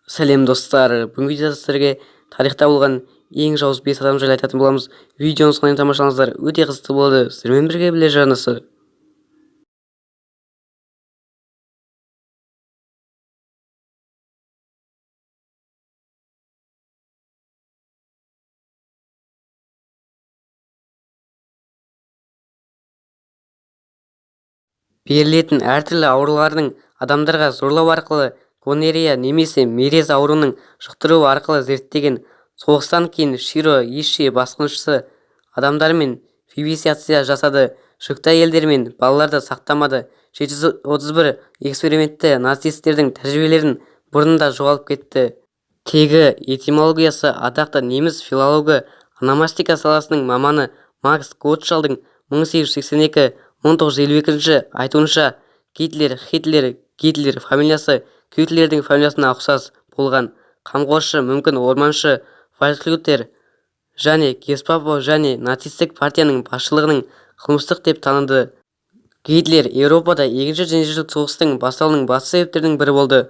Сәлем достар, бүгінгі видеода сіздерге тарихта болған ең жауыз 5 адам жайлы айтатын боламыз. Видеоны соңына дейін тамашалаңыздар, өте қызықты болады. Сіздермен бірге біле жарнысы. Берілетін әртүрлі аурулардың адамдарға зорлау арқылы гонорея немесе мерез ауруының жұқтыруы арқылы зерттеген. Соғыстан кейін Широ Иши басқыншысы адамдармен вивисекция жасады, жүкті әйелдер мен балаларды сақтамады. 731 экспериментті нацистердің тәжірибелерін бұрында жоғалып кетті. Тегі этимологиясы атақты неміс филологы, ономастика саласының маманы Макс Готшалдың 1882-1952 айтуынша Гитлер фамилиясы Гитлердің фамилиясына ұқсас болған. Қамқоршы мүмкін орманшы Вальдхютер және гестапо және нацистік партияның басшылығының қылмыстық деп таныды. Гитлер Еуропада екінші дүниежүзілік соғыстың басталуының басты себептерінің бірі болды.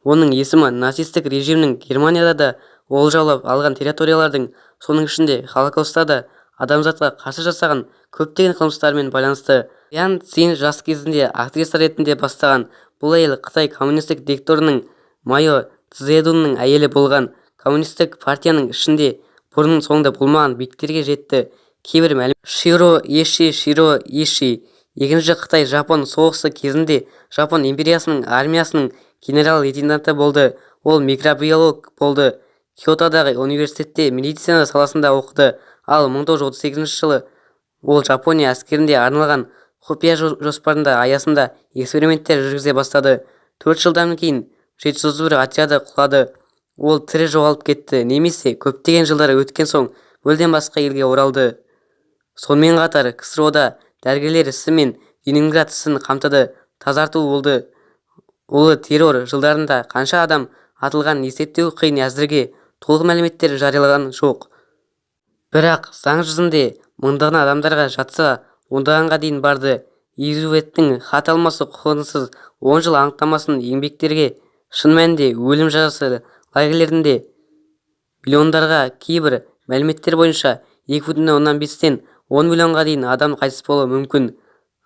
Оның есімі нацистік режимнің Германияда да олжалап алған территориялардың, соның ішінде Холокостта да адамзатқа қарсы жасаған көптеген қылмыстармен байланысты. Ян Цзин жас кезінде актриса ретінде бастаған. Бұл әйел Қытай коммунистік диктаторының Мао Цзедунның әйелі болған. Коммунистік партияның ішінде бұрын соңды болмаған биіктерге жетті. Кейбір мәліметтер Широ Иши екінші Қытай-Жапон соғысы кезінде Жапон империясының армиясының генерал-лейтенанты болды. Ол микробиолог болды. Киотодағы университетте медицина саласында оқыды. Ал 1938 жылы ол Жапония әскерінде арналған құпия жоспарында аясында эксперименттер жүргізе бастады. 4 жылдан кейін 731 отряды құлады. Ол тірі жоғалып кетті, немесе көптеген жылдар өткен соң мүлдем басқа елге оралды. Сонымен қатар КСРО-да дәрігерлер ісі мен Ленинград ісін қамтыды. Тазарту болды. Ұлы террор жылдарында қанша адам атылған есептеу қиын, әзірге толық мәліметтер жариялаған жоқ. Бірақ заң жүзінде мыңдаған адамдарға жатса, ондағанға дейін барды. Иезуиттің хат алмасы құқығынсыз 10 жыл анықтамасын еңбектерге шын мәнінде өлім жазасы лагерлерінде миллиондарға, кейбір мәліметтер бойынша 2,5-тен 10 миллионға дейін адам қайтыс болуы мүмкін.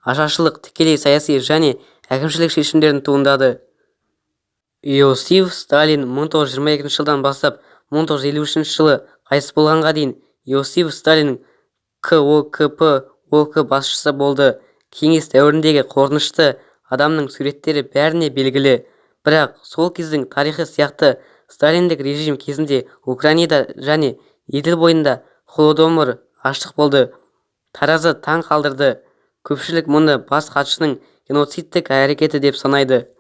Ашаршылық тікелей саяси және әкімшілік шешімдерін туындады. Иосиф Сталин 1922 жылдан бастап 1953 жылы қайтыс болғанға дейін Иосиф Сталин КОКП ОК басшысы болды. Кеңес дәуіріндегі қорқынышты адамның суреттері бәріне белгілі. Бірақ сол кездің тарихы сияқты сталиндік режим кезінде Украинада және Еділ бойында холодомор аштық болды. Таразы таң қалдырды. Көпшілік мұны бас хатшының геноцидтік әрекеті деп санайды.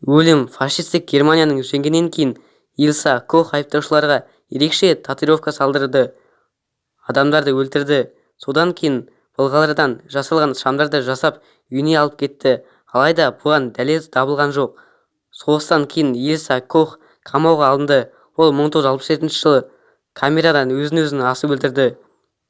Өлім фашистік Германияның жеңгеннен кейін Ильса Кох айыптаушыларға ерекше татуировка салдырды. Адамдарды өлтірді. Содан кейін былғарыдан жасалған шамдарды жасап үйіне алып кетті. Алайда бұған дәлел табылған жоқ. Соғыстан кейін Ильса Кох қамауға алынды. Ол 1967 жылы камерадан өзін-өзін асып өлтірді.